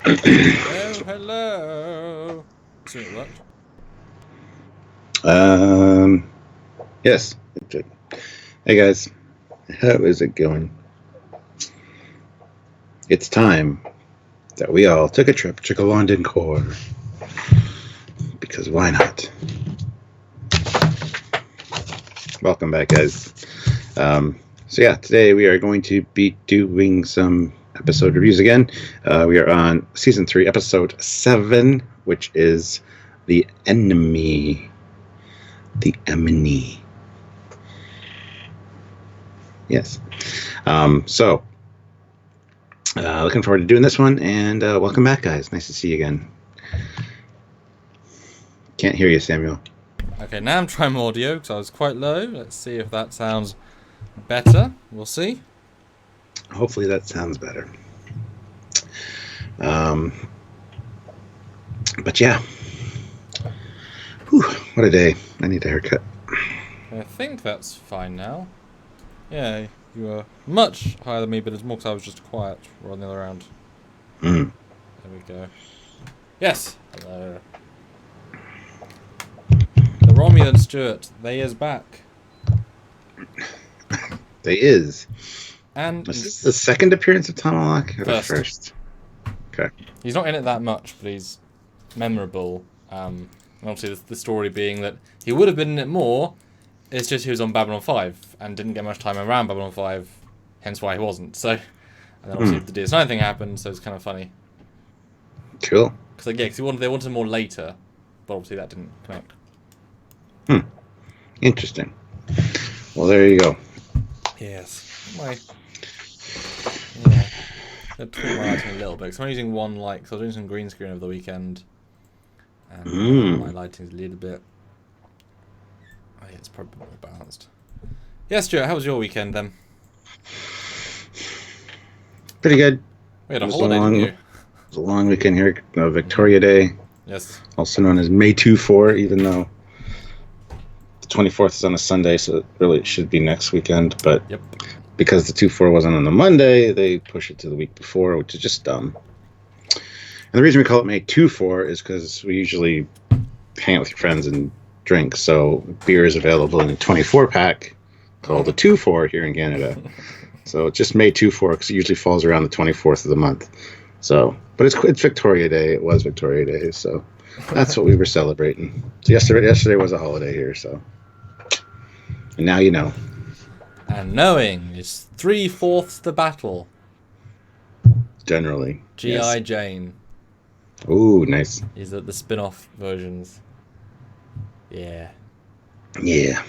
Hello, hello. Assume it worked. Yes. Hey guys, how is it going? It's time that we all took a trip to London Core. Because why not? Welcome back, guys. Today we are going to be doing some episode reviews again. We are on Season 3, Episode 7, which is The Enemy. The Enemy. Yes. Looking forward to doing this one, and welcome back, guys. Nice to see you again. Can't hear you, Samuel. Okay, now I'm trying my audio because I was quite low. Let's see if that sounds better. We'll see. Hopefully that sounds better. But yeah. Whew, what a day. I need a haircut. I think that's fine now. Yeah, you were much higher than me, but it's more because I was just quiet rather than the other round. Mm. There we go. Yes! Hello. The Romulan Stuart, they is back. They is. And is this the second appearance of Tunnellock? Or first? Okay. He's not in it that much, but he's memorable. And obviously the story being that he would have been in it more, it's just he was on Babylon 5 and didn't get much time around Babylon 5, hence why he wasn't. So, and then obviously the DS9 thing happened, so it's kind of funny. Cool. Because they wanted more later, but obviously that didn't connect. Interesting. Well, there you go. Yes. I'll tweak my lighting a little bit, because I'm using one light, because I was doing some green screen over the weekend. And my lighting's a little bit... Oh yeah, it's probably more balanced. Yes, Stuart, how was your weekend then? Pretty good. We had a holiday, didn't you? It was a long weekend here. Victoria Day. Yes. Also known as May 2-4, even though the 24th is on a Sunday, so it should be next weekend. But because the 2-4 wasn't on the Monday, they push it to the week before, which is just dumb. And the reason we call it May 2-4 is because we usually hang out with your friends and drink. So beer is available in a 24-pack called a 2-4 here in Canada. So it's just May 2-4 because it usually falls around the 24th of the month. So, but it's Victoria Day. It was Victoria Day, so that's what we were celebrating. So yesterday was a holiday here. So, and now you know. And knowing is 3/4 the battle. Generally. G.I. Jane. Ooh, nice. These are the spin-off versions. Yeah. Yeah.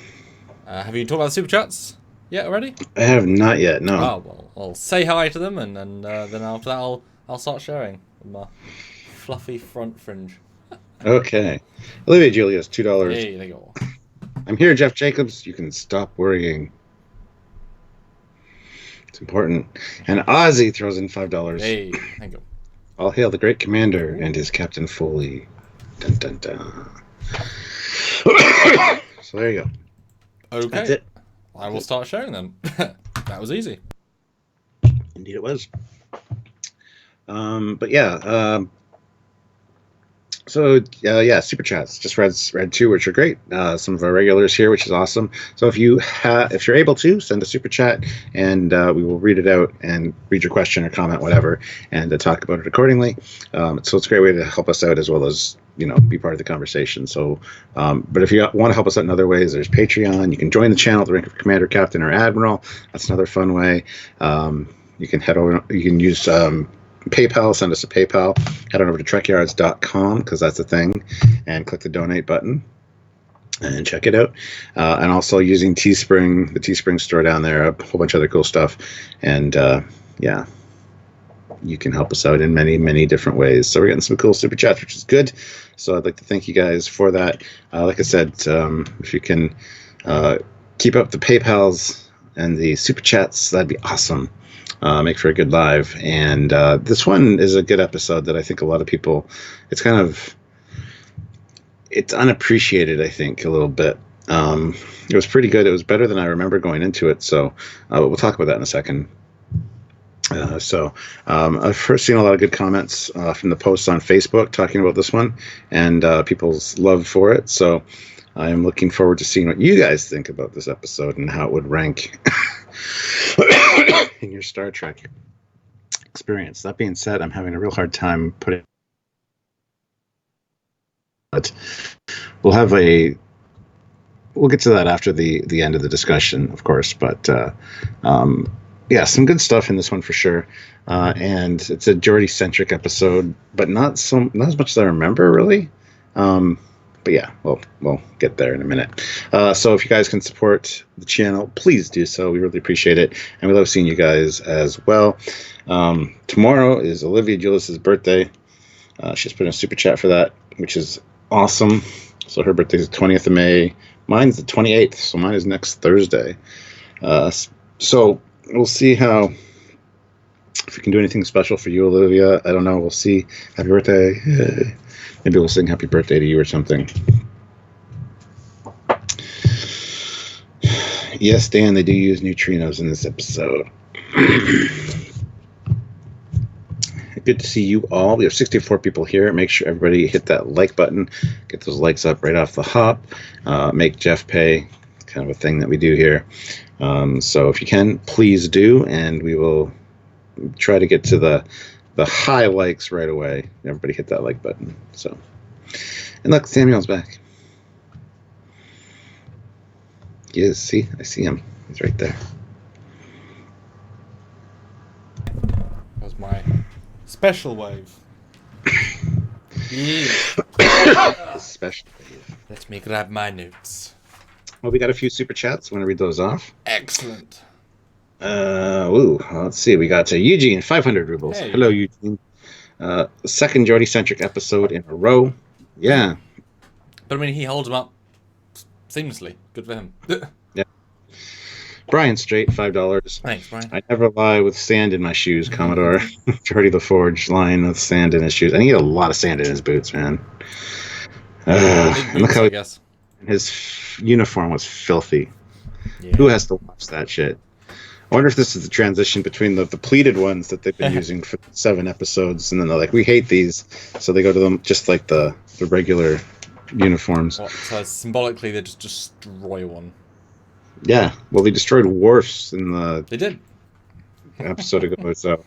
Have you talked about the super chats yet already? I have not yet. No. Oh well, I'll say hi to them, and then after that I'll start sharing with my fluffy front fringe. Okay. Olivia Julius, $2. Hey, there you go. I'm here, Jeff Jacobs. You can stop worrying. It's important. And Ozzy throws in $5. Hey, thank you. All hail the great commander and his Captain Foley. Dun dun dun. So there you go. Okay. That's it. I will start sharing them. That was easy. Indeed it was. But yeah. Super chats. Just read two, which are great. Some of our regulars here, which is awesome. So if you're able to, send a super chat, and we will read it out and read your question or comment, whatever, and talk about it accordingly. So it's a great way to help us out as well as be part of the conversation. So, but if you want to help us out in other ways, there's Patreon. You can join the channel at the rank of Commander, Captain, or Admiral. That's another fun way. You can head over. You can use PayPal, send us a PayPal, head on over to Trekyards.com, because that's a thing, and click the donate button and check it out. And also using Teespring, the Teespring store down there, a whole bunch of other cool stuff. And you can help us out in many, many different ways. So we're getting some cool super chats, which is good. So I'd like to thank you guys for that. Like I said, if you can keep up the PayPals and the super chats, that'd be awesome. Make for a good live. And this one is a good episode that I think a lot of people, it's unappreciated, I think, a little bit. It was pretty good. It was better than I remember going into it. So we'll talk about that in a second. I've first seen a lot of good comments from the posts on Facebook talking about this one and people's love for it. So I am looking forward to seeing what you guys think about this episode and how it would rank in your Star Trek experience. That being said, I'm having a real hard time putting. But we'll get to that after the end of the discussion, of course. But yeah, some good stuff in this one for sure. And it's a Jordi centric episode, but not as much as I remember really. But yeah, we'll get there in a minute. So if you guys can support the channel, please do so. We really appreciate it, and we love seeing you guys as well. Tomorrow is Olivia Julius's birthday. She's put in a super chat for that, which is awesome. So her birthday is the 20th of May. Mine's the 28th, so mine is next Thursday. So we'll see if we can do anything special for you, Olivia. I don't know. We'll see. Happy birthday. Maybe we'll sing happy birthday to you or something. Yes, Dan, they do use neutrinos in this episode. Good to see you all. We have 64 people here. Make sure everybody hit that like button. Get those likes up right off the hop. Make Jeff pay. Kind of a thing that we do here. So if you can, please do, and we will try to get to the high likes right away. Everybody hit that like button. So, and look, Samuel's back. Yes, see, I see him. He's right there. That was my special wave. Special wave. Let me grab my notes. Well, we got a few super chats. Want to read those off? Excellent. Let's see. We got Eugene, 500 rubles. Hey. Hello, Eugene. Second Jordi-centric episode in a row. Yeah. But I mean, he holds him up seamlessly. Good for him. Yeah. Brian Straight, $5. Thanks, Brian. I never lie with sand in my shoes, Commodore. Jordi the Forge lying with sand in his shoes. I think he had a lot of sand in his boots, man. And look how I guess. his uniform was filthy. Yeah. Who has to watch that shit? I wonder if this is the transition between the pleated ones that they've been using for 7 episodes, and then they're like, we hate these, so they go to them just like the regular uniforms. What, so symbolically, they just destroy one. Yeah, well, they destroyed Worf's in the They did. episode ago. So,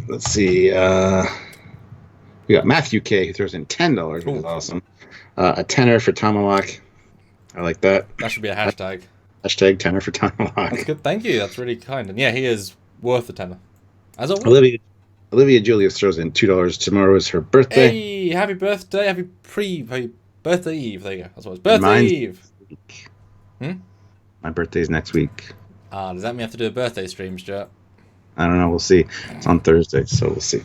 let's see. We got Matthew K, who throws in $10, which is awesome. A tenner for Tomahawk. I like that. That should be a hashtag. Hashtag tenner for Tomahawk. That's good. Thank you. That's really kind. And yeah, he is worth a tenner. As always. Olivia Julius throws in $2. Tomorrow is her birthday. Hey, happy birthday. Happy birthday eve. There you go. That's what it's. Birthday eve. My birthday's next week. Does that mean I have to do a birthday stream, Stuart? I don't know. We'll see. It's on Thursday, so we'll see.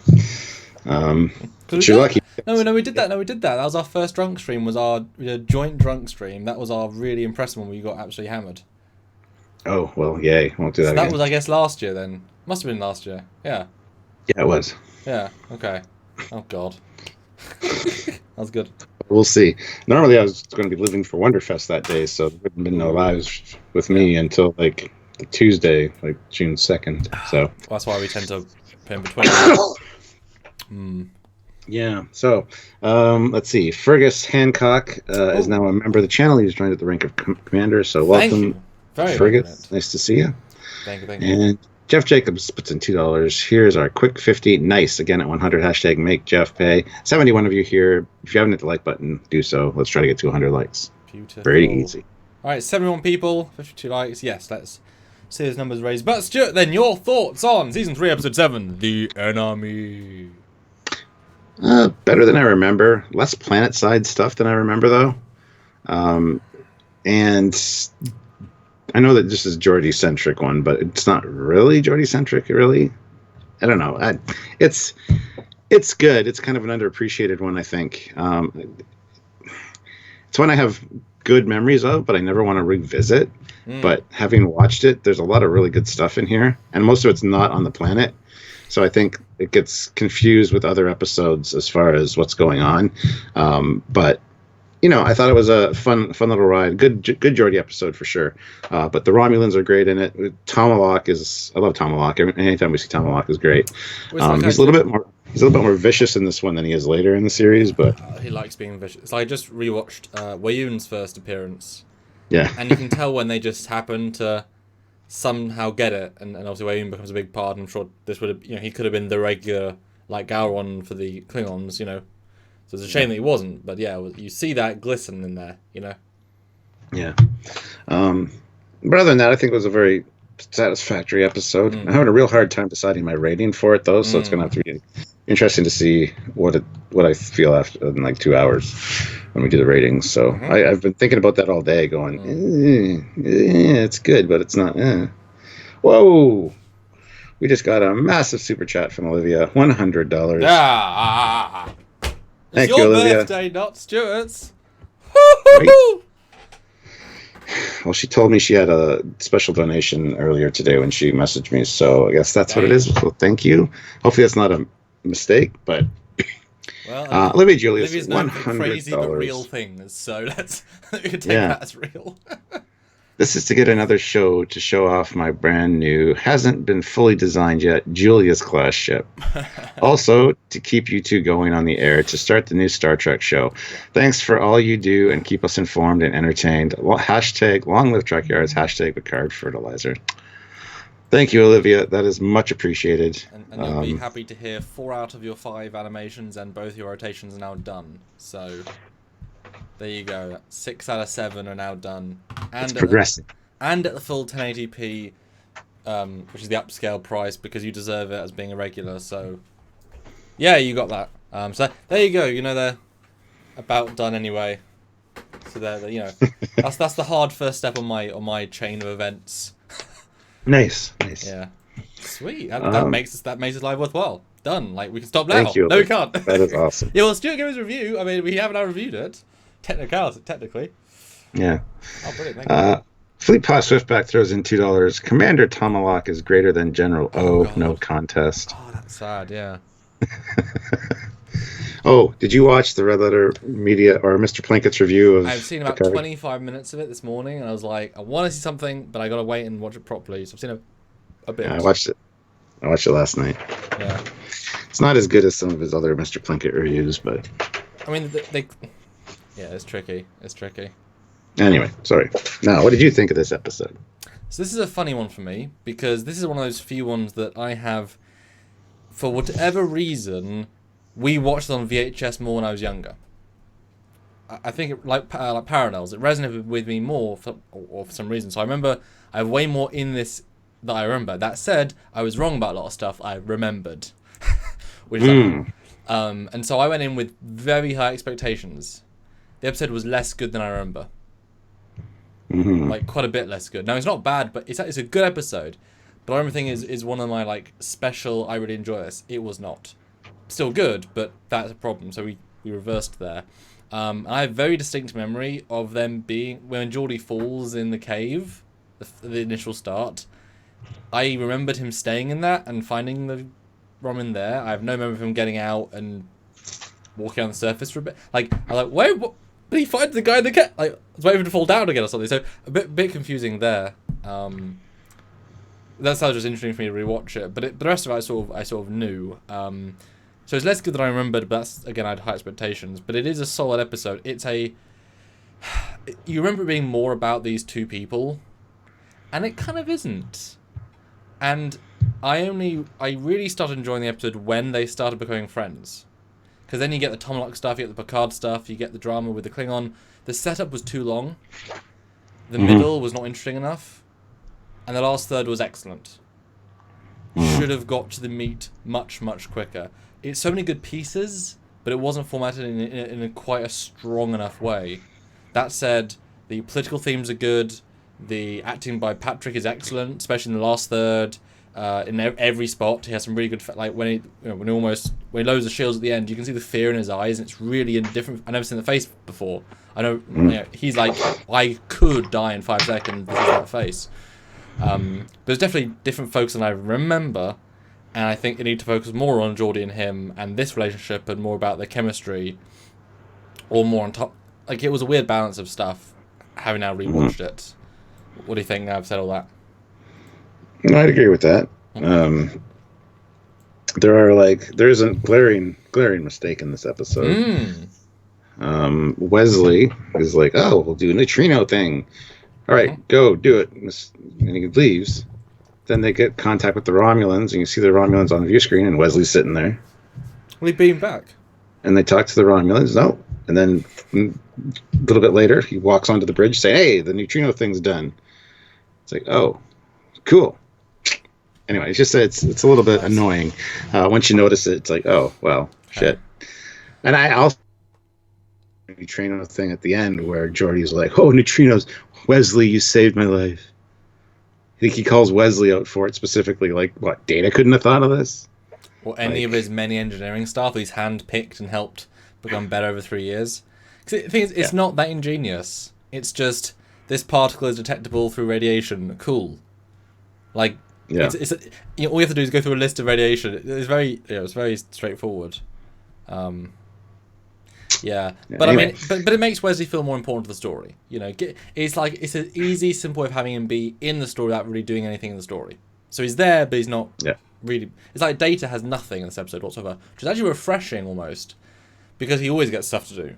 But you're lucky. No, we did that. That was our first drunk stream. We did a joint drunk stream. That was our really impressive one where you got absolutely hammered. Oh, well, yay. Won't do that again. That was, I guess, last year then. Must have been last year. Yeah. Yeah, it was. Yeah, okay. Oh, God. That was good. We'll see. Normally, I was going to be living for Wonderfest that day, so there wouldn't have been no lives with me until, like, the Tuesday, like, June 2nd. So Well, that's why we tend to put in between. Yeah. So, let's see. Fergus Hancock is now a member of the channel. He's joined at the rank of commander. So, welcome, Fergus. Nice to see you. Thank you. And Jeff Jacobs puts in $2. Here's our quick 50. Nice. Again at 100. Hashtag make Jeff pay. 71 of you here. If you haven't hit the like button, do so. Let's try to get to 100 likes. Beautiful. Very easy. All right, 71 people, 52 likes. Yes, let's see those numbers raised. But Stuart, then your thoughts on season 3, episode 7, The Enemy. Better than I remember. Less planet side stuff than I remember, though. And I know that this is Jordi-centric one, but it's not really Jordi-centric, really. I don't know. It's good. It's kind of an underappreciated one, I think. It's one I have good memories of, but I never want to revisit. But having watched it, there's a lot of really good stuff in here, and most of it's not on the planet. So I think it gets confused with other episodes as far as what's going on. But, I thought it was a fun little ride. Good Jordi episode for sure. But the Romulans are great in it. I love Tomalak. Anytime we see Tomalak is great. He's a little bit more vicious in this one than he is later in the series, but he likes being vicious. So I just rewatched Wayun's first appearance. Yeah. And you can tell when they just happen to somehow get it, and obviously Wayun becomes a big part. I'm sure this would have, he could have been the regular, like Gowron for the Klingons, So it's a shame that he wasn't, but yeah, you see that glisten in there, Yeah. But other than that, I think it was a very satisfactory episode. I'm having a real hard time deciding my rating for it, though, so it's going to have to be interesting to see what I feel after in like 2 hours when we do the ratings. So I've been thinking about that all day, going, it's good, but it's not. Whoa! We just got a massive super chat from Olivia, $100. It's Thank you, your Olivia. birthday, not Stuart's. Right. Well, she told me she had a special donation earlier today when she messaged me, so I guess that's what it is. So thank you. Hopefully that's not a mistake, but Well, Olivia Julius, Olivia's known for $100. crazy but real things, so we can take that as real. This is to get another show to show off my brand new, hasn't been fully designed yet, Julius class ship. Also, to keep you two going on the air to start the new Star Trek show. Thanks for all you do and keep us informed and entertained. Hashtag long live Trekyards, hashtag Picard fertilizer. Thank you, Olivia. That is much appreciated. And you'll be happy to hear 4 out of your 5 animations and both your rotations are now done. So there you go. 6 out of 7 are now done. And it's progressing. And at the full 1080p, which is the upscale price because you deserve it as being a regular. So yeah, you got that. So there you go. They're about done anyway. So that's the hard first step on my chain of events. Nice. Yeah, sweet. That makes this live worthwhile. Done. Like we can stop now. Thank you. No, we can't. That is awesome. Yeah, well, Stuart gave his review. I mean, we haven't now reviewed it. Technically. Yeah. Oh, brilliant. Thank you. Fleet Pod Swiftback throws in $2. Commander Tomalak is greater than General no contest. Oh, that's sad. Yeah. Oh, did you watch the Red Letter Media or Mr. Plinkett's review of I've seen about Picard? 25 minutes of it this morning, and I was like, I want to see something, but I got to wait and watch it properly. So I've seen a bit. Yeah, I watched it last night. Yeah. It's not as good as some of his other Mr. Plinkett reviews, but I mean, yeah, it's tricky. Anyway, sorry. Now, what did you think of this episode? So this is a funny one for me, because this is one of those few ones that I have, for whatever reason, we watched it on VHS more when I was younger. I think it, like parallels. It resonated with me more for some reason. So I remember I have way more in this that I remember. That said, I was wrong about a lot of stuff I remembered. And so I went in with very high expectations. The episode was less good than I remember. Like quite a bit less good. Now it's not bad, but it's a good episode. But I remember thing is one of my like special. I really enjoy this. It was not. Still good, but that's a problem. So we reversed there. I have very distinct memory of them being when Jordi falls in the cave, the initial start. I remembered him staying in that and finding the Roman there. I have no memory of him getting out and walking on the surface for a bit. Like I'm like, wait, what? But he finds the guy in the cave. Like I was waiting for him to fall down again or something. So a bit confusing there. That sounds just interesting for me to rewatch it. But the rest of it I sort of knew. So it's less good than I remembered, but that's, again, I had high expectations. But it is a solid episode. You remember it being more about these two people, and it kind of isn't. And I really started enjoying the episode when they started becoming friends. Because then you get the Tomalak stuff, you get the Picard stuff, you get the drama with the Klingon. The setup was too long. The middle was not interesting enough. And the last third was excellent. Should have got to the meat much, much quicker. It's so many good pieces, but it wasn't formatted in a quite a strong enough way. That said, the political themes are good. The acting by Patrick is excellent, especially in the last third. In every spot, he has some really good. Like when he loads the shields at the end, you can see the fear in his eyes, and it's really different. I've never seen the face before. I know, he's like, I could die in 5 seconds. This is that face. There's definitely different folks than I remember. And I think they need to focus more on Jordi and him and this relationship and more about their chemistry, or more on top like it was a weird balance of stuff. Having now rewatched it, what do you think? Now I've said all that. I'd agree with that. There is a glaring mistake in this episode. Wesley is like, oh, we'll do a neutrino thing. All right, go do it. And he leaves. Then they get contact with the Romulans, and you see the Romulans on the view screen, and Wesley's sitting there. Well, he beamed back. And they talk to the Romulans. No. And then a little bit later, he walks onto the bridge, say, hey, the neutrino thing's done. It's like, oh, cool. Anyway, it's just it's a little bit annoying. Once you notice it, it's like, oh, well, shit. And I also neutrino thing at the end where Jordi's like, oh, neutrinos, Wesley, you saved my life. I think he calls Wesley out for it specifically. Like, what, Data couldn't have thought of this? Or any of his many engineering staff he's hand-picked and helped become better over 3 years. Because the thing is, it's not that ingenious. It's just, this particle is detectable through radiation. Cool. Like, it's all you have to do is go through a list of radiation. It's very, it's very straightforward. But anyway. I mean, but it makes Wesley feel more important to the story. You know, it's an easy, simple way of having him be in the story without really doing anything in the story. So he's there, but he's not really. It's like Data has nothing in this episode whatsoever, which is actually refreshing almost, because he always gets stuff to do.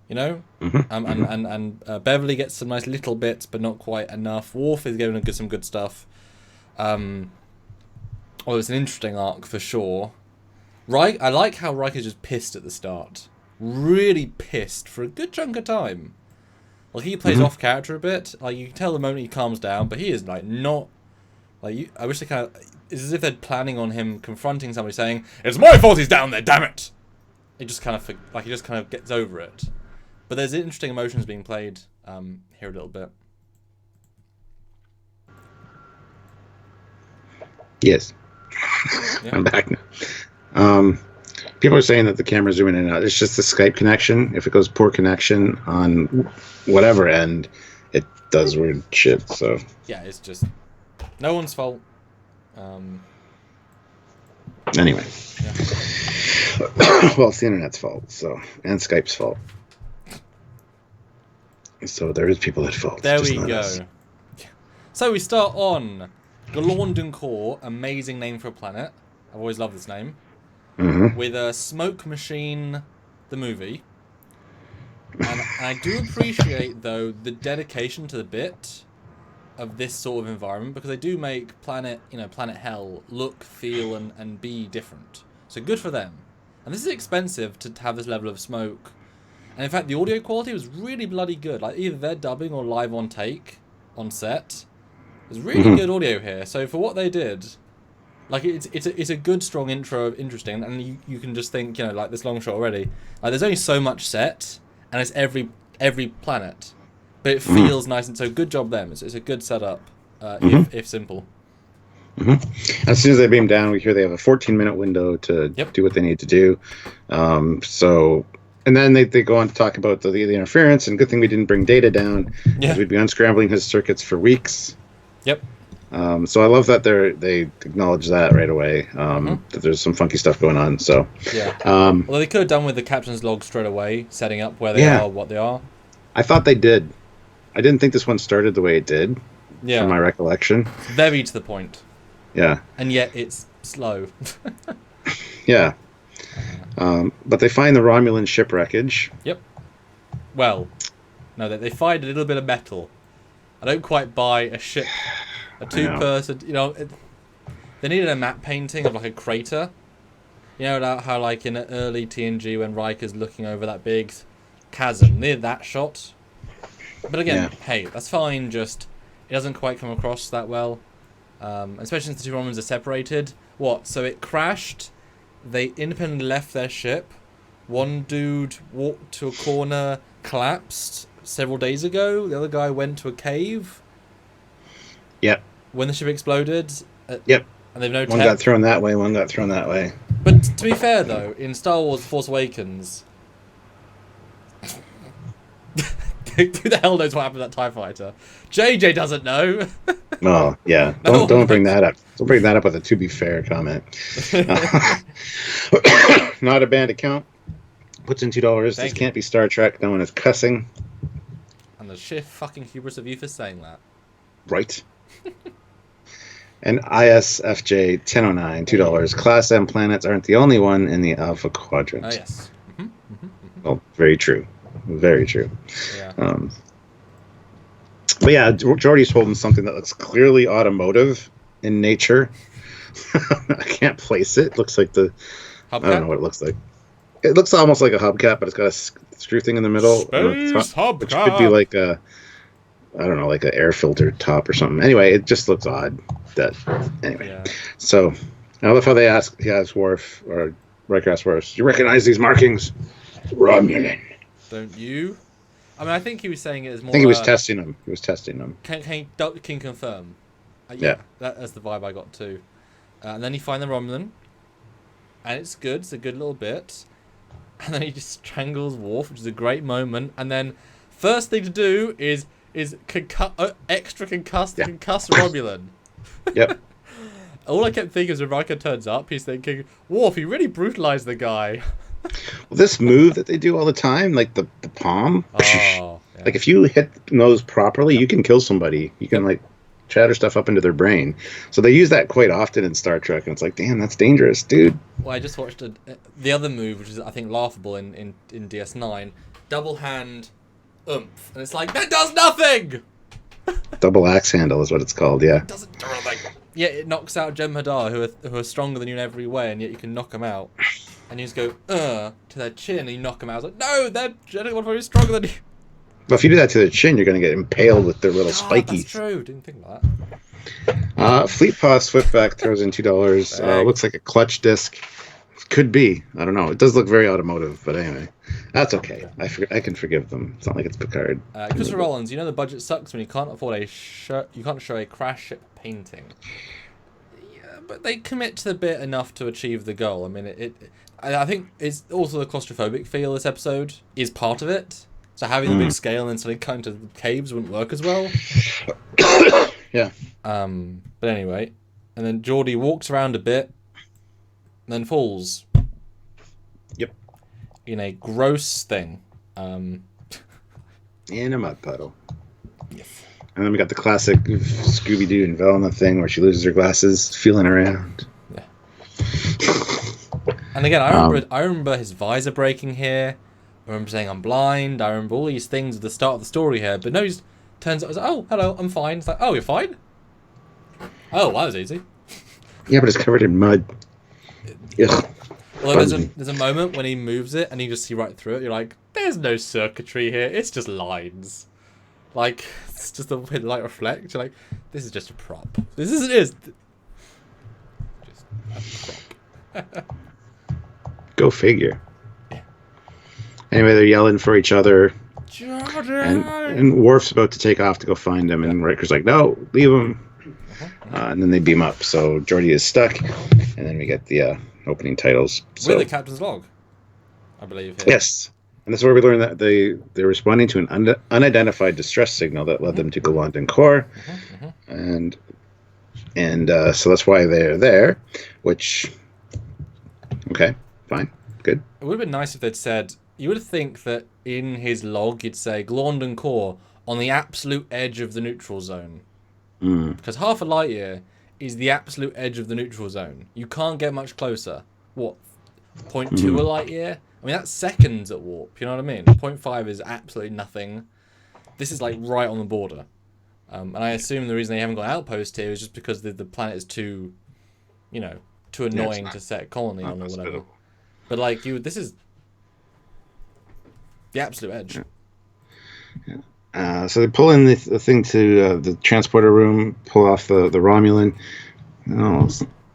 You know, and Beverly gets some nice little bits, but not quite enough. Worf is getting some good stuff. It's an interesting arc for sure. I like how Riker's just pissed at the start. Really pissed for a good chunk of time. Like, he plays off character a bit. Like, you can tell the moment he calms down, but he is like not. Like, I wish they kind of. It's as if they're planning on him confronting somebody, saying, "It's my fault he's down there, damn it!" He just kind of gets over it. But there's interesting emotions being played here a little bit. Yes. Yeah. I'm back now. People are saying that the camera's zooming in and out. It's just the Skype connection. If it goes poor connection on whatever end, it does weird shit. So yeah, it's just no one's fault. Anyway, well, it's the internet's fault, and Skype's fault. So there is people at fault. There we go. Us. So we start on Galorndon Core, amazing name for a planet. I've always loved this name. With a Smoke Machine, the movie. And I do appreciate, though, the dedication to the bit of this sort of environment, because they do make Planet Hell look, feel, and be different. So good for them. And this is expensive to have this level of smoke. And in fact, the audio quality was really bloody good. Like, either they're dubbing or live on take, on set. There's really good audio here. So for what they did, like, it's a good, strong intro, interesting, and you can just think, like this long shot already. Like, there's only so much set, and it's every planet, but it feels nice, and so good job them. It's a good setup, if simple. As soon as they beam down, we hear they have a 14-minute window to do what they need to do. And then they go on to talk about the interference, and good thing we didn't bring Data down, because we'd be unscrambling his circuits for weeks. Yep. So I love that they acknowledge that right away, that there's some funky stuff going on. So although they could have done with the captain's log straight away, setting up where they are, what they are. I thought they did. I didn't think this one started the way it did. Yeah. From my recollection. Very to the point. Yeah. And yet it's slow. Yeah. But they find the Romulan ship wreckage. Yep. Well, no, they find a little bit of metal. I don't quite buy a ship. A two-person, they needed a map painting of like a crater. You know how like in early TNG when Riker's looking over that big chasm, near that shot. But again, hey, that's fine. Just it doesn't quite come across that well, especially since the two Romulans are separated. What? So it crashed. They independently left their ship. One dude walked to a corner, collapsed several days ago. The other guy went to a cave. Yep. When the ship exploded. Yep. And they've no one got thrown that way, one got thrown that way. But to be fair, though, in Star Wars Force Awakens, who the hell knows what happened to that TIE fighter? JJ doesn't know. Oh, yeah. Don't bring that up. Don't bring that up with a "to be fair" comment. Not a band account. puts in $2. This can't be Star Trek. No one is cussing. And the sheer fucking hubris of you for saying that. Right. And ISFJ 1009, $2. Class M planets aren't the only one in the Alpha Quadrant. Oh, yes. Well, very true. Very true. Yeah. But yeah, Jordi's holding something that looks clearly automotive in nature. I can't place it. It looks like the... Hubcap? I don't know what it looks like. It looks almost like a hubcap, but it's got a screw thing in the middle. Space hubcap! Which could be like a... I don't know, like an air filter top or something. Anyway, it just looks odd. Anyway. Yeah. So, I love how he asks Worf, or Riker asks Worf, "You recognize these markings?" Romulan. Don't you? I mean, I think he was saying it as more... I think he was testing them. Can confirm. Yeah. That's the vibe I got too. And then you find the Romulan. And it's good. It's a good little bit. And then he just strangles Worf, which is a great moment. And then first thing to do is extra concuss the concussed Romulan. Yep. All I kept thinking is when Riker turns up, he's thinking, Worf, he really brutalized the guy. Well, this move that they do all the time, like the palm, yeah. Like if you hit the nose properly, you can kill somebody. You can like chatter stuff up into their brain. So they use that quite often in Star Trek, and it's like, damn, that's dangerous, dude. Well, I just watched the other move, which is I think laughable in DS9, double hand oomph, and it's like that does nothing. Double axe handle is what it's called. Yeah. It doesn't do anything. Yeah, it knocks out Jem'Hadar, who are stronger than you in every way, and yet you can knock them out. And you just go, to their chin, and you knock them out. It's like, no, they're very stronger than you. But if you do that to their chin, you're going to get impaled with their little spikies. That's true. Didn't think about that. Fleet Paw Swiftback throws in $2. Looks like a clutch disc. Could be. I don't know. It does look very automotive, but anyway. That's okay. I can forgive them. It's not like it's Picard. Christopher Rollins, you know the budget sucks when you can't afford you can't show a crash ship painting. Yeah, but they commit to the bit enough to achieve the goal. I mean, I think it's also the claustrophobic feel. This episode is part of it. So having the big scale and then suddenly cutting to the caves wouldn't work as well. Yeah. But anyway, and then Jordi walks around a bit, and then falls. Yep. In a gross thing. In a mud puddle. Yes. And then we got the classic Scooby-Doo and Velma thing where she loses her glasses, feeling around. Yeah. And again, I remember his visor breaking here. I remember saying I'm blind. I remember all these things at the start of the story here. But no, he turns out, I was like, oh, hello, I'm fine. It's like, oh, you're fine? Oh, that was easy. Yeah, but it's covered in mud. Ugh. Well, there's a moment when he moves it and you just see right through it. You're like, there's no circuitry here. It's just lines. Like, it's just the way the light reflects. You're like, this is just a prop. This is just a prop. Go figure. Anyway, they're yelling for each other. And Worf's about to take off to go find him, and Riker's like, no, leave him. And then they beam up, so Jordi is stuck, and then we get the opening titles. With the captain's log, I believe. Here. Yes, and this is where we learn that they're responding to an unidentified distress signal that led them to go London Core, and so that's why they're there. Which, okay, fine, good. It would have been nice if they'd said. You would think that in his log you'd say Glorndon Core on the absolute edge of the neutral zone. Because half a light year is the absolute edge of the neutral zone. You can't get much closer. What? 0.2 a light year? I mean, that's seconds at warp. You know what I mean? 0.5 is absolutely nothing. This is like right on the border. And I assume the reason they haven't got outpost here is just because the planet is too annoying to set a colony on or whatever. But like this is the absolute edge. Yeah. So they pull in the thing to the transporter room, pull off the Romulan. Oh,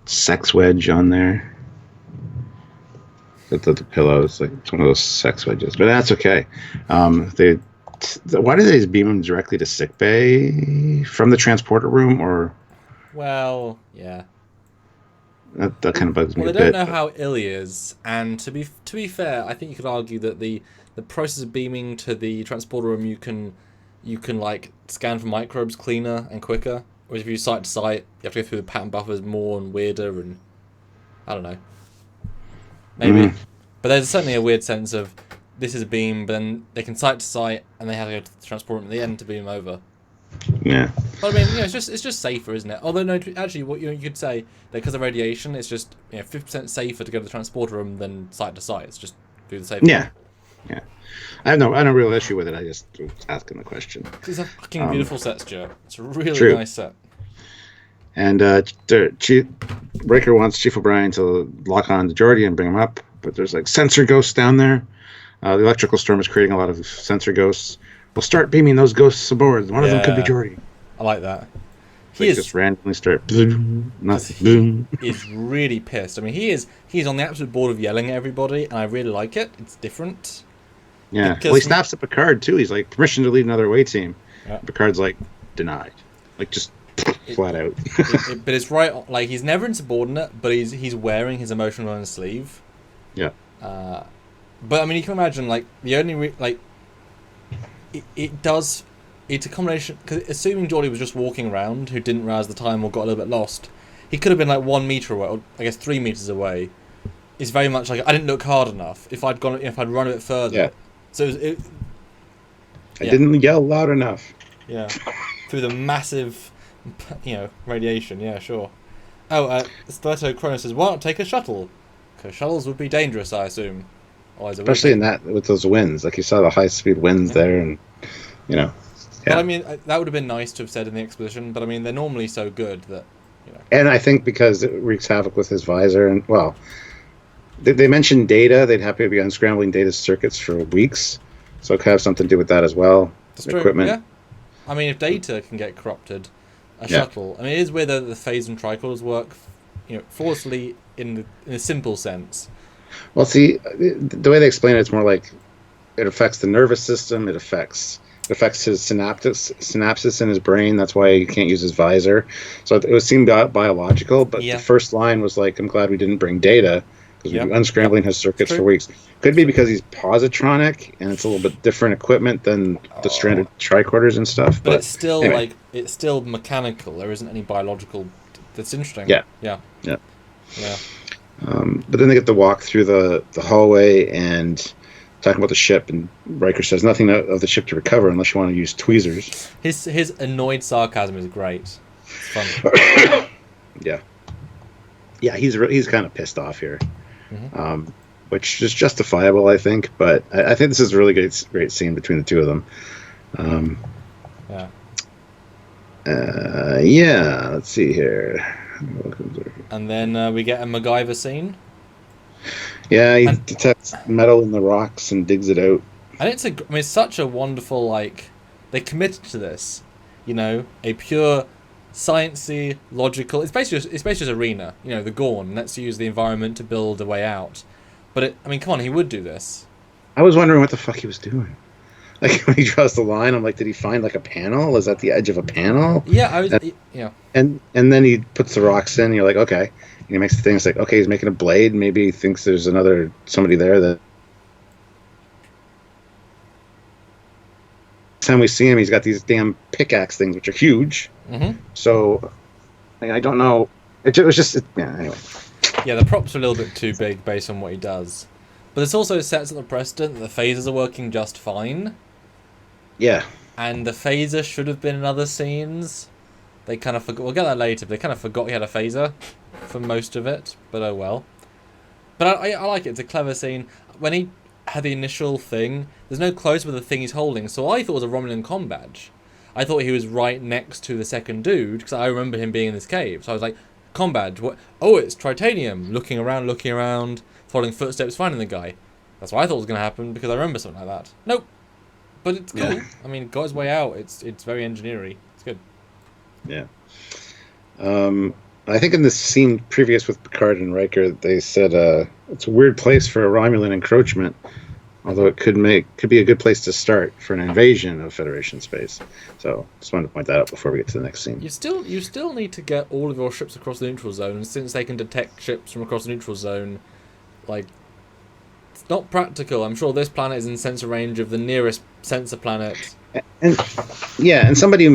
sex wedge on there. The pillows, like it's one of those sex wedges, but that's okay. Why do they just beam him directly to sickbay from the transporter room, or? Well, yeah. That kind of bugs me a bit. Well, they don't know how Ilias, and to be fair, I think you could argue that the process of beaming to the transporter room, you can like scan for microbes cleaner and quicker. Whereas if you site to site, you have to go through the pattern buffers more and weirder, and I don't know. Maybe. But there's certainly a weird sense of this is a beam, but then they can sight to sight, and they have to go to the transport room at the end to beam over. Yeah. But I mean, it's just safer, isn't it? Although no, actually, what you could say that because of radiation, it's just 50% safer to go to the transporter room than sight to sight. It's just do the safe. Yeah. Yeah. I have no real issue with it. I just was asking the question. It's a fucking beautiful set, Stuart. It's a really nice set. And Riker wants Chief O'Brien to lock on to Jordi and bring him up, but there's like sensor ghosts down there. The electrical storm is creating a lot of sensor ghosts. We'll start beaming those ghosts aboard. One of them could be Jordi. I like that. He is just randomly start. Boom. He's really pissed. I mean, he's on the absolute board of yelling at everybody, and I really like it. It's different. Yeah. Well, he snaps at Picard too. He's like, permission to lead another away team. Yeah. Picard's like, denied. Like just flat out. But it's right. Like he's never insubordinate, but he's wearing his emotion on his sleeve. Yeah. But I mean, you can imagine like the only it does. It's a combination. Because assuming Jordi was just walking around, who didn't realize the time or got a little bit lost, he could have been like 1 meter away, or I guess 3 meters away. It's very much like I didn't look hard enough. If I'd run a bit further. Yeah. So I didn't yell loud enough. Yeah. Through the massive, radiation. Yeah, sure. Oh, Sperto Kronos says, "Why not take a shuttle? Because shuttles would be dangerous, I assume." Especially in that with those winds, like you saw the high speed winds there, and Yeah. But I mean, that would have been nice to have said in the exposition. But I mean, they're normally so good that. And I think because it wreaks havoc with his visor, and they mentioned data. They'd happy to be unscrambling data circuits for weeks, so it could have something to do with that as well. That's true. Equipment. Yeah. I mean, if data can get corrupted, a shuttle. I mean, it is where the phase and tricorders work, flawlessly in a simple sense. Well, see, the way they explain it's more like it affects the nervous system. It affects his synapses in his brain. That's why he can't use his visor. So it would seem biological. But the first line was like, "I'm glad we didn't bring data." Because we've been unscrambling his circuits for weeks. Could be because he's positronic and it's a little bit different equipment than the stranded tricorders and stuff. But it's still it's still mechanical. There isn't any biological. That's interesting. Yeah. But then they get to walk through the hallway and talking about the ship, and Riker says nothing of the ship to recover unless you want to use tweezers. His annoyed sarcasm is great. It's fun. Yeah, he's kind of pissed off here. Mm-hmm. Which is justifiable, I think. But I think this is a really great scene between the two of them. Let's see here. And then we get a MacGyver scene. Yeah, he detects metal in the rocks and digs it out. And it's such a wonderful, they committed to this. A pure sciencey, logical. It's basically just arena. The Gorn. Let's use the environment to build a way out. But come on, he would do this. I was wondering what the fuck he was doing. Like when he draws the line, I'm like, did he find like a panel? Is that the edge of a panel? Yeah, And then he puts the rocks in. And you're like, okay. And he makes the thing. It's like, okay, he's making a blade. Maybe he thinks there's somebody there that. Time we see him, he's got these damn pickaxe things, which are huge. Mm-hmm. So, I don't know. It was just anyway. Yeah, the props are a little bit too big based on what he does, but this also sets up the precedent that the phasers are working just fine. Yeah. And the phaser should have been in other scenes. They kind of forgot. We'll get that later. But they kind of forgot he had a phaser for most of it. But oh well. But I like it. It's a clever scene. When he had the initial thing, there's no close with the thing he's holding, so I thought it was a Romulan comm badge. I thought he was right next to the second dude, because I remember him being in this cave. So I was like, comm badge, what? Oh, it's Tritanium. Looking around, following footsteps, finding the guy. That's what I thought was going to happen, because I remember something like that. Nope. But it's cool. Yeah. I mean, got his way out. It's very engineering. It's good. Yeah. I think in the scene previous with Picard and Riker, they said it's a weird place for a Romulan encroachment, although it could be a good place to start for an invasion of Federation space. So just wanted to point that out before we get to the next scene. You still need to get all of your ships across the neutral zone, and since they can detect ships from across the neutral zone, it's not practical. I'm sure this planet is in sensor range of the nearest sensor planet And and somebody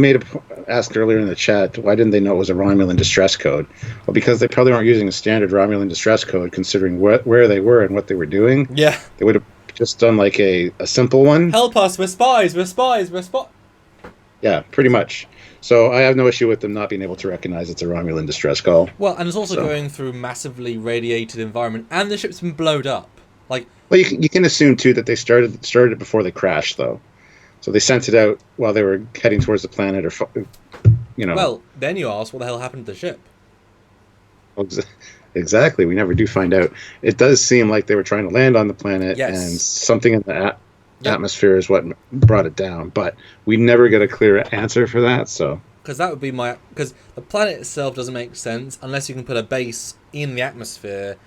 asked earlier in the chat, why didn't they know it was a Romulan distress code? Well, because they probably weren't using a standard Romulan distress code, considering where they were and what they were doing. Yeah. They would have just done like a simple one. Help us, we're spies, we're spies, we're spies. Yeah, pretty much. So I have no issue with them not being able to recognize it's a Romulan distress call. Well, and it's also going through massively radiated environment, and the ship's been blowed up. Like, well, you can assume too that they started it before they crashed, though. So they sent it out while they were heading towards the planet, or Well, then you ask, what the hell happened to the ship? Exactly. We never do find out. It does seem like they were trying to land on the planet, Yes. and something in the atmosphere is what brought it down. But we never get a clear answer for that. So because that would be because the planet itself doesn't make sense unless you can put a base in the atmosphere,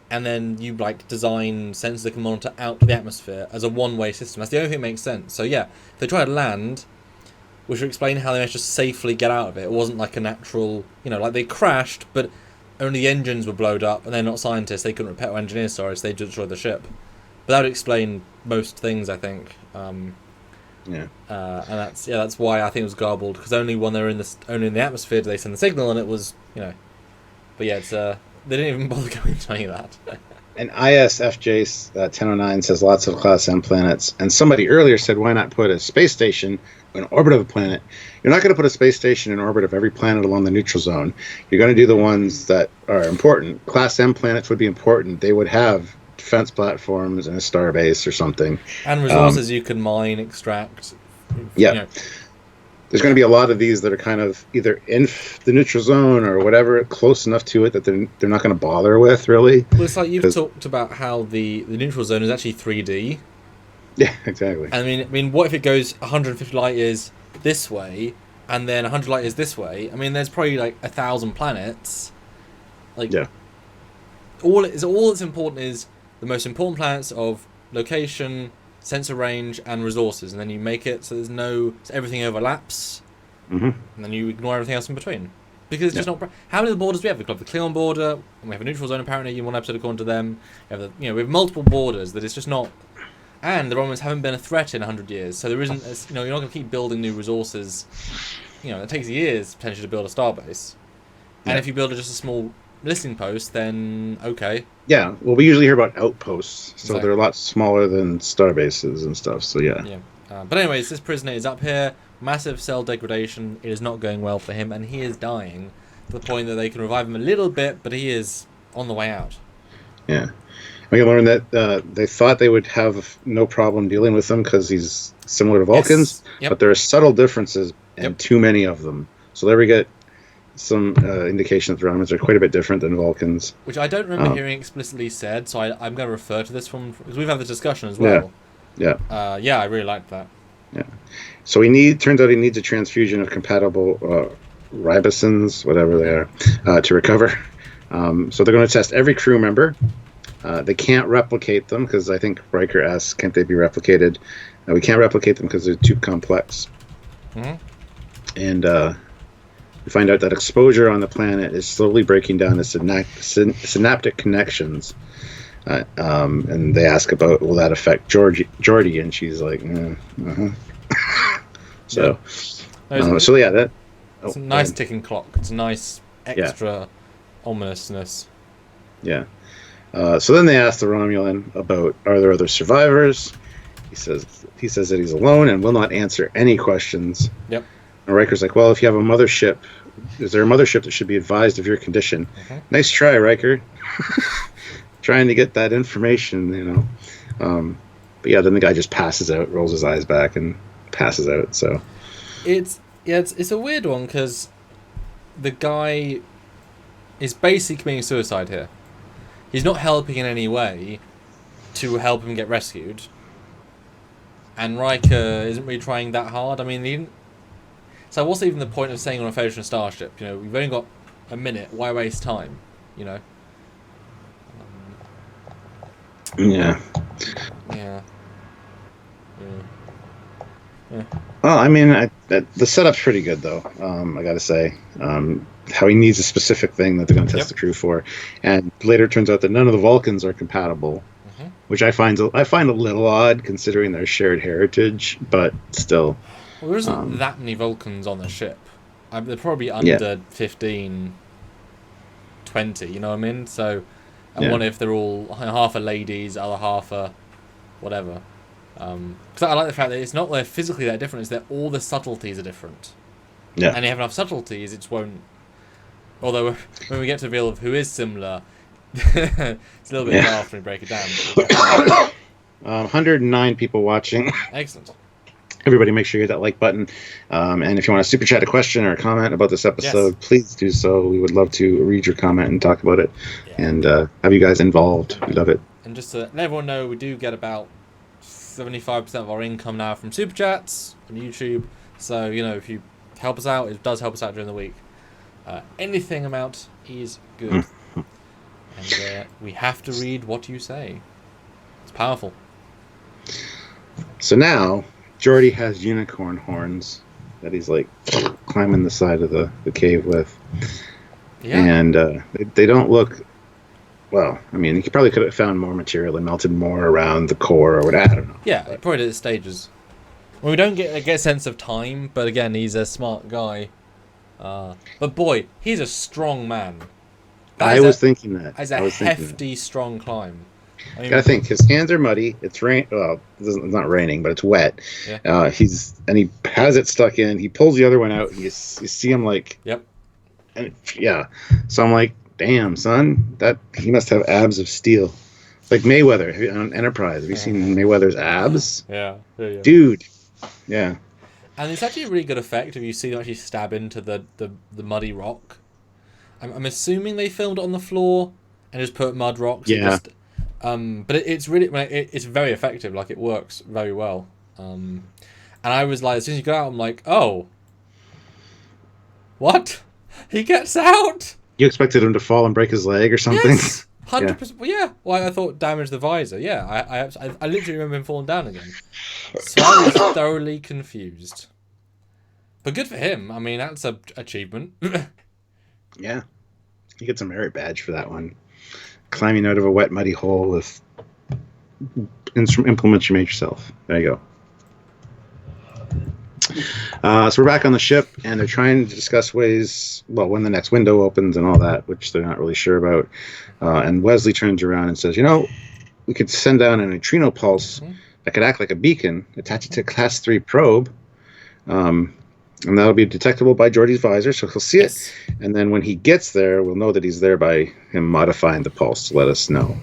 and then you design sensors that can monitor out to the atmosphere as a one-way system. That's the only thing that makes sense. So yeah, if they try to land, we should explain how they managed to safely get out of it. It wasn't like a natural, like they crashed, but only the engines were blowed up, and they're not scientists. They couldn't repair engineers, so they just destroyed the ship. But that would explain most things, I think. And that's why I think it was garbled, because only when they were in the atmosphere did they send the signal, and it was But yeah, it's they didn't even bother going into any of that. And ISFJ 1009 says lots of Class M planets. And somebody earlier said, why not put a space station in orbit of a planet? You're not going to put a space station in orbit of every planet along the neutral zone. You're going to do the ones that are important. Class M planets would be important. They would have defense platforms and a star base or something. And resources you can mine, extract. Yeah. There's going to be a lot of these that are kind of either in the neutral zone or whatever, close enough to it that they're not going to bother with, really. Well, it's like you've talked about how the neutral zone is actually 3D. Yeah, exactly. I mean, what if it goes 150 light years this way, and then 100 light years this way? I mean, there's probably 1,000 planets. All that's important is the most important planets of location, sensor range, and resources, and then you make it so so everything overlaps, and then you ignore everything else in between, because it's just not. How many borders do we have? We've got the Klingon border, and we have a neutral zone apparently in one episode according to them. We have we have multiple borders that it's just not, and the Romulans haven't been a threat in 100 years, so there isn't. You're not going to keep building new resources. It takes years potentially to build a starbase, and if you build just a small listening post, then okay. Yeah, well, we usually hear about outposts, so they're a lot smaller than star bases and stuff, so yeah. But anyways, this prisoner is up here, massive cell degradation, it is not going well for him, and he is dying, to the point that they can revive him a little bit, but he is on the way out. Yeah. We learned that they thought they would have no problem dealing with him because he's similar to Vulcans, but there are subtle differences and too many of them. So there we get some indication that the Romulans are quite a bit different than Vulcans. Which I don't remember hearing explicitly said, so I'm going to refer to this because we've had the discussion as well. Yeah. I really liked that. Yeah. So turns out he needs a transfusion of compatible ribosins, whatever they are, to recover. So they're going to test every crew member. They can't replicate them because I think Riker asks, can't they be replicated? We can't replicate them because they're too complex. And we find out that exposure on the planet is slowly breaking down the synaptic connections. And they ask about, will that affect Jordi? And she's like, So, it's a nice ticking clock. It's a nice extra ominousness. Yeah. So then they ask the Romulan about, are there other survivors? He says that he's alone and will not answer any questions. Yep. And Riker's like, well, if you have a mothership, is there a mothership that should be advised of your condition? Nice try, Riker. Trying to get that information, But yeah, then the guy just passes out, rolls his eyes back, and passes out. So it's a weird one because the guy is basically committing suicide here. He's not helping in any way to help him get rescued, and Riker isn't really trying that hard. I mean, so what's even the point of staying on a Federation starship? We've only got a minute. Why waste time? Yeah. Yeah. Well, I mean, the setup's pretty good, though. I got to say, how he needs a specific thing that they're going to test the crew for, and later it turns out that none of the Vulcans are compatible, which I find a little odd considering their shared heritage, but still. Well, there isn't that many Vulcans on the ship. They're probably Yeah. under 15, 20, you know what I mean? So I wonder if they're all half are ladies, other half are whatever. Because I like the fact that it's not they're physically that different, it's that all the subtleties are different. Yeah. And you have enough subtleties, it just won't... Although when we get to the reveal of who is similar, it's a little bit daft when we break it down. 109 people watching. Excellent. Everybody make sure you hit that like button. And if you want to super chat a question or a comment about this episode, please do so. We would love to read your comment and talk about it and have you guys involved. We love it. And just to let everyone know, we do get about 75% of our income now from super chats on YouTube. So, if you help us out, it does help us out during the week. Anything amount is good. And we have to read what you say. It's powerful. So now, Jordi has unicorn horns that he's like climbing the side of the cave with. Yeah. And they don't look... Well, I mean, he probably could have found more material and melted more around the core or whatever. I don't know. Yeah, it probably did at stages. Well, we don't get a sense of time, but again, he's a smart guy. But boy, he's a strong man. I was thinking that. It's a hefty, strong climb. I mean, gotta think. His hands are muddy. It's rain. Well, it's not raining, but it's wet. Yeah. He has it stuck in. He pulls the other one out. And you see him like. Yep. And so I'm like, damn, son, that he must have abs of steel, like Mayweather on Enterprise. Have you seen Mayweather's abs? Yeah. Dude. Yeah. And it's actually a really good effect if you see them actually stab into the muddy rock. I'm assuming they filmed it on the floor and just put mud rocks. Yeah. But it's really it's very effective. Like, it works very well. And I was like, as soon as you go out, I'm like, oh, what? He gets out. You expected him to fall and break his leg or something? Yes, 100%. Yeah. Well, I thought damage the visor. Yeah, I literally remember him falling down again. So I was thoroughly confused. But good for him. I mean, that's an achievement. Yeah. He gets a merit badge for that one. Climbing out of a wet, muddy hole with implements you made yourself. There you go. So we're back on the ship, and they're trying to discuss ways, when the next window opens and all that, which they're not really sure about. And Wesley turns around and says, we could send down a neutrino pulse that could act like a beacon, attach it to a Class 3 probe, and that'll be detectable by Jordi's visor, so he'll see it. And then when he gets there, we'll know that he's there by him modifying the pulse to let us know.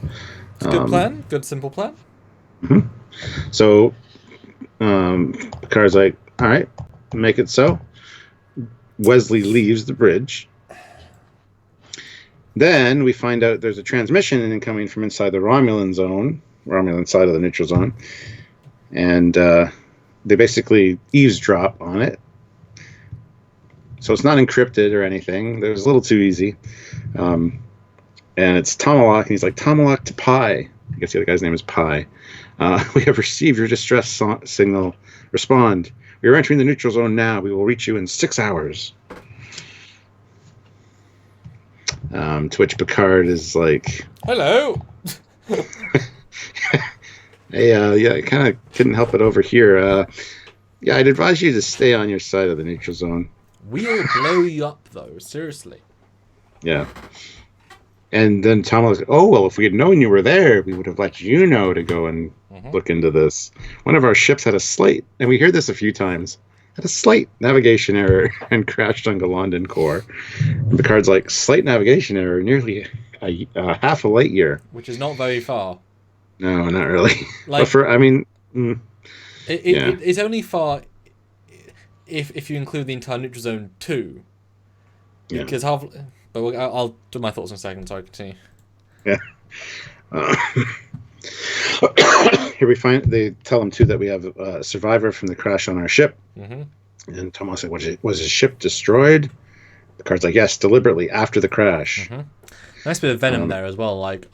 Good plan. Good, simple plan. Mm-hmm. So Picard's like, all right, make it so. Wesley leaves the bridge. Then we find out there's a transmission incoming from inside the Romulan side of the neutral zone. And they basically eavesdrop on it. So it's not encrypted or anything. It was a little too easy. And it's Tomalak, and he's like, Tomalak to Pi. I guess the other guy's name is Pi. We have received your distress signal. Respond. We are entering the neutral zone now. We will reach you in 6 hours. To which Picard is like... Hello! Hey, I kind of couldn't help it over here. I'd advise you to stay on your side of the neutral zone. We'll blow you up, though. Seriously. Yeah. And then Tom was like, oh, well, if we had known you were there, we would have let you know to go and look into this. One of our ships had a slight, and we heard this a few times, had a slight navigation error and crashed on Galandan core. And Picard's like, slight navigation error, nearly half a light year. Which is not very far. No, not really. Like, but it's only far if you include the entire neutral zone too. Yeah. Because half... But I'll do my thoughts in a second, so I continue. Yeah. Here they tell him too that we have a survivor from the crash on our ship. Mm-hmm. And Tomas said, was his ship destroyed? Picard's like, yes, deliberately after the crash. Mm-hmm. Nice bit of venom there as well. Like,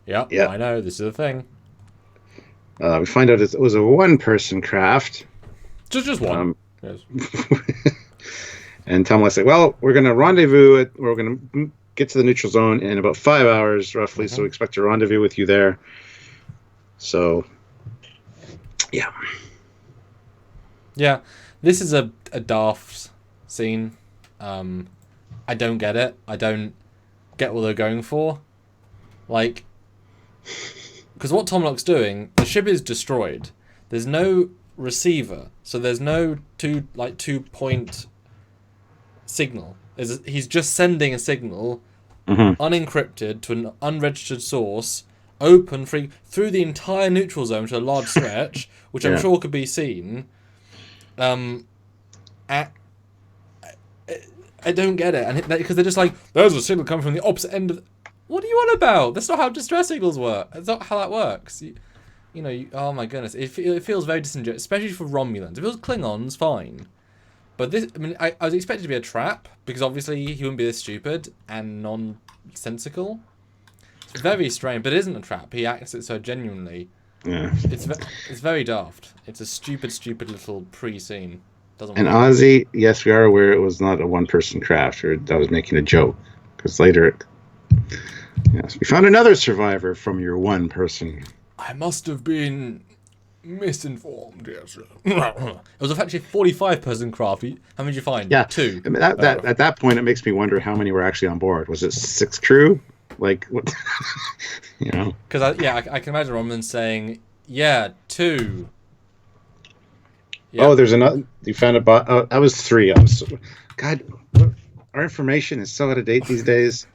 yep, I know, this is a thing. We find out it was a one-person craft. Just one. Yes. And Tom was like, well, we're going to rendezvous. We're going to get to the neutral zone in about 5 hours, roughly. So we expect to rendezvous with you there. So, yeah. Yeah. This is a daft scene. I don't get it. I don't get what they're going for. Like, because what Tom Lock's doing, the ship is destroyed. There's no receiver, so there's no two-point signal. He's just sending a signal, unencrypted, to an unregistered source, open through the entire neutral zone to a large stretch, which I'm sure could be seen. I don't get it, and because they're just like, there's a signal coming from the opposite end of. What are you on about? That's not how distress signals work. That's not how that works. Oh my goodness, it feels very disingenuous, especially for Romulans. If it was Klingons, fine, but this, I mean, I was expected to be a trap because obviously he wouldn't be this stupid and nonsensical. It's very strange, but it isn't a trap. He acts it so genuinely. Yeah, it's very daft. It's a stupid little pre-scene. Doesn't and work. Ozzy, yes, we are aware it was not a one-person craft, or that was making a joke, because later, yes, we found another survivor from your one-person. I must have been misinformed. Yes, it was actually a 45-person craft. How many did you find? Yeah, 2. I mean, at that point, it makes me wonder how many were actually on board. Was it 6 crew? Like what? Because I can imagine Romulans saying, "Yeah, 2." Yep. Oh, there's another. You found a bot. Oh, that was 3. God, our information is so out of date these days.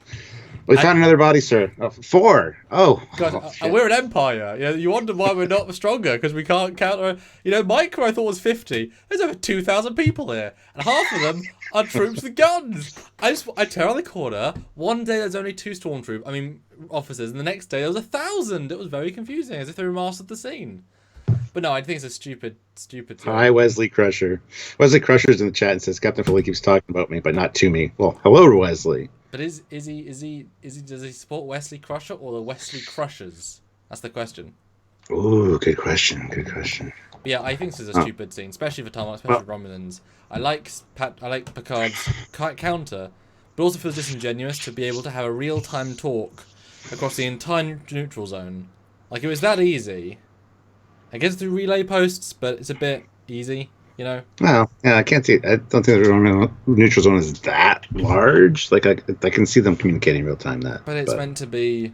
We found another body, sir. 4. Oh, God, we're an empire. You wonder why we're not stronger because we can't counter. Micro I thought was 50. There's over 2,000 people here, and half of them are troops with guns. I turn on the corner. One day there's only 2 officers, and the next day there was 1,000. It was very confusing, as if they remastered the scene. But no, I think it's a stupid. Hi, Wesley Crusher. Wesley Crusher's in the chat and says Captain Foley keeps talking about me, but not to me. Well, hello, Wesley. But does he support Wesley Crusher or the Wesley Crushers? That's the question. Ooh, good question. But yeah, I think this is a stupid scene, especially for Tom, especially for Romulans. I like Picard's counter, but also feels disingenuous to be able to have a real-time talk across the entire neutral zone. Like, it was that easy. I guess through relay posts, but it's a bit easy, Well, yeah, I can't see. I don't think the neutral zone is that large. Like I can see them communicating real time. But it's meant to be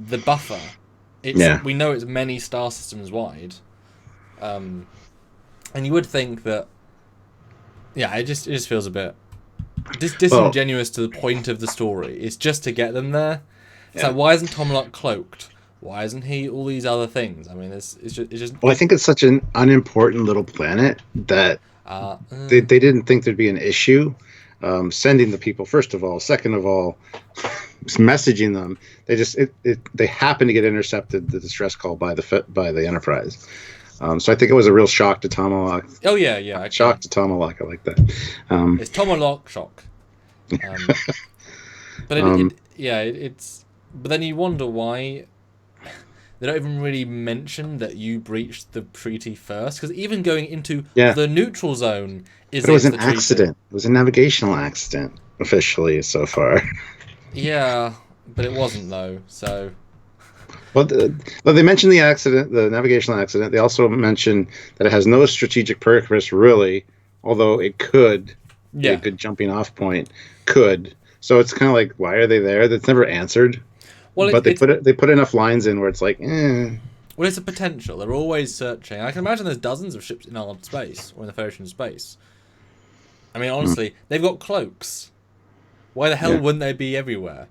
the buffer. We know it's many star systems wide, and you would think that. Yeah, it just feels a bit disingenuous to the point of the story. It's just to get them there. It's like, why isn't Tom Lock cloaked? Why isn't he all these other things? I mean, it's just. Well, I think it's such an unimportant little planet that they didn't think there'd be an issue sending the people. First of all, second of all, messaging them. They happened to get intercepted the distress call by the Enterprise. So I think it was a real shock to Tomalak. Oh yeah. Okay. Shock to Tomalak. I like that. It's Tomalak shock. But it's. But then you wonder why. They don't even really mention that you breached the treaty first, because even going into the neutral zone it was an accident. It was a navigational accident officially so far. Yeah, but it wasn't though. So. Well, they mentioned the accident, the navigational accident. They also mentioned that it has no strategic purpose really, although it could be a good jumping off point. Could. So it's kind of like, why are they there? That's never answered. Well, but they put enough lines in where it's like, Well, it's a potential. They're always searching. I can imagine there's dozens of ships in our space or in the Federation space. I mean, honestly, they've got cloaks. Why the hell wouldn't they be everywhere?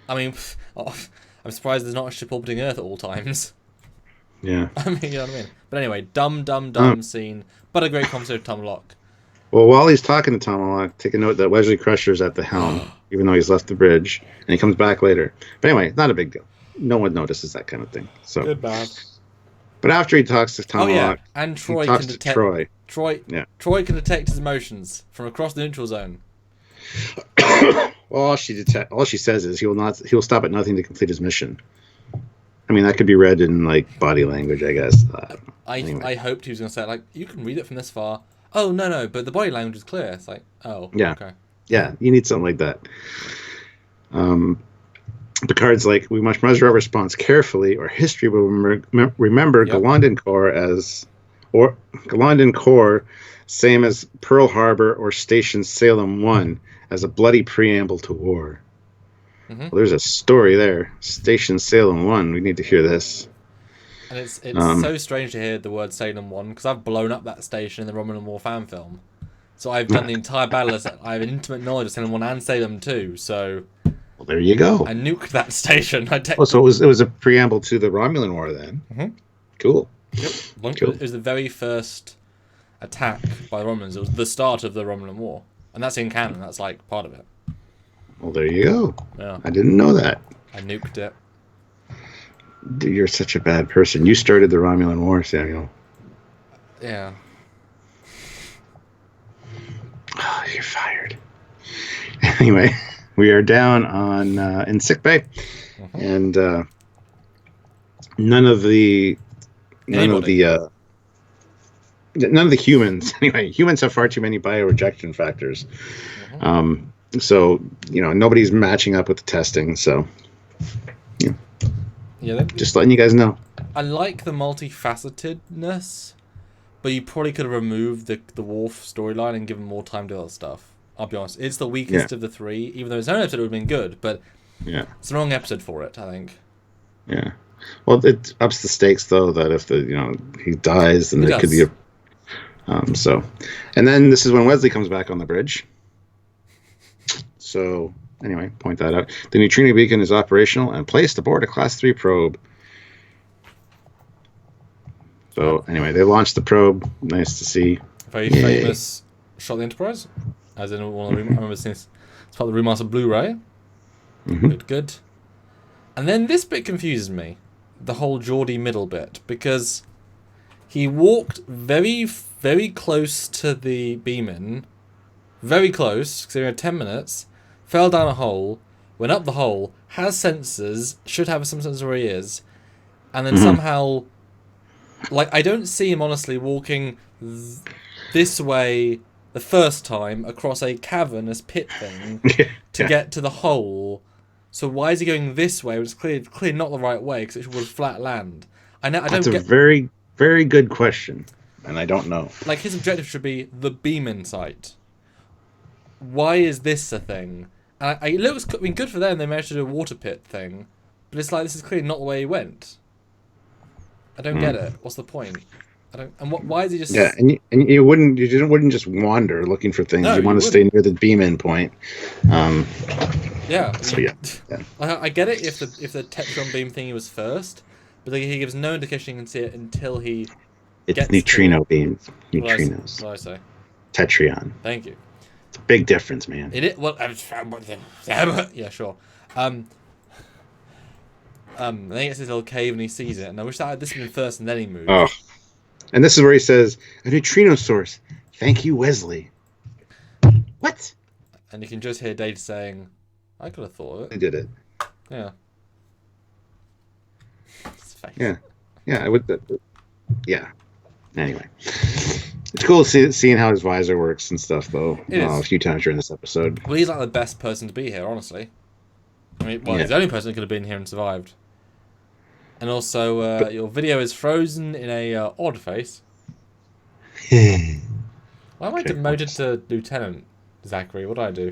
I mean, I'm surprised there's not a ship orbiting Earth at all times. Yeah. I mean, you know what I mean? But anyway, dumb scene, but a great conversation with Tom Lock. Well, while he's talking to Tomalak, take a note that Wesley Crusher's at the helm, even though he's left the bridge, and he comes back later. But anyway, not a big deal. No one notices that kind of thing. So. Good bad. But after he talks to Tomalak, and Troy he talks can to detect. Troy can detect his emotions from across the neutral zone. Well, all she says is he'll stop at nothing to complete his mission. I mean, that could be read in like body language, I guess. I hoped he was going to say like, you can read it from this far. Oh no, but the body language is clear. It's like, okay. Yeah, you need something like that. Picard's like, we must measure our response carefully, or history will remember Galandan Corps as or London Core, same as Pearl Harbor or Station Salem 1 as a bloody preamble to war. Mm-hmm. Well, there's a story there. Station Salem 1. We need to hear this. And it's so strange to hear the word Salem 1 because I've blown up that station in the Romulan War fan film. So I've done the entire battle. I have an intimate knowledge of Salem 1 and Salem 2. So well, there you go. I nuked that station. So it was a preamble to the Romulan War then. Mm-hmm. Cool. Yep. Cool. It was the very first attack by the Romulans. It was the start of the Romulan War. And that's in canon. That's like part of it. Well, there you go. Yeah. I didn't know that. I nuked it. Dude, you're such a bad person. You started the Romulan War, Samuel. Yeah. Oh, you're fired. Anyway, we are down on in sickbay, and none of the humans. Anyway, humans have far too many biorejection factors. So nobody's matching up with the testing. So yeah, just letting you guys know. I like the multifacetedness, but you probably could have removed the Worf storyline and given more time to other stuff. I'll be honest, it's the weakest of the three. Even though its own episode would have been good, but it's the wrong episode for it, I think. Yeah. Well, it ups the stakes though that if he dies, then there could be a so. And then this is when Wesley comes back on the bridge. So anyway, point that out. The neutrino beacon is operational and placed aboard a Class 3 probe. So anyway, they launched the probe. Nice to see. Very famous shot of the Enterprise. As in one of the I remember seeing it's part of the remastered Blu-ray. Mm-hmm. Good. And then this bit confuses me. The whole Jordi middle bit. Because he walked very, very close to the beam-in. Very close, because he had 10 minutes. Fell down a hole. Went up the hole. Has sensors. Should have some sensors where he is. And then somehow... Like, I don't see him, honestly, walking this way the first time across a cavernous pit thing to get to the hole. So why is he going this way? It's clearly not the right way, because it was flat land. That's a very, very good question, and I don't know. Like, his objective should be the beam-in site. Why is this a thing? And it looks good for them, they managed to do a water pit thing, but it's like, this is clearly not the way he went. I don't get it. What's the point? I don't. And why is he just? Yeah, and you wouldn't just wander looking for things. No, you want to stay near the beam-in point. Yeah. So yeah. I get it if the Tetron beam thingy was first, but he gives no indication you can see it until he. It's neutrino beams. Neutrinos. What did I say? Tetrion. Thank you. It's a big difference, man. It is. Well, yeah, sure. Then he gets this little cave and he sees it, and I wish that this had been first and then he moved. Oh. And this is where he says, a neutrino source. Thank you, Wesley. What? And you can just hear Data saying, I could have thought of it. I did it. Yeah. His face. Yeah. Yeah, I would. Yeah. Anyway. It's cool seeing how his visor works and stuff, though, a few times during this episode. Well, he's like the best person to be here, honestly. I mean, he's the only person who could have been here and survived. And also, your video is frozen in a odd face. Why am I demoted to Lieutenant, Zachary? What did I do?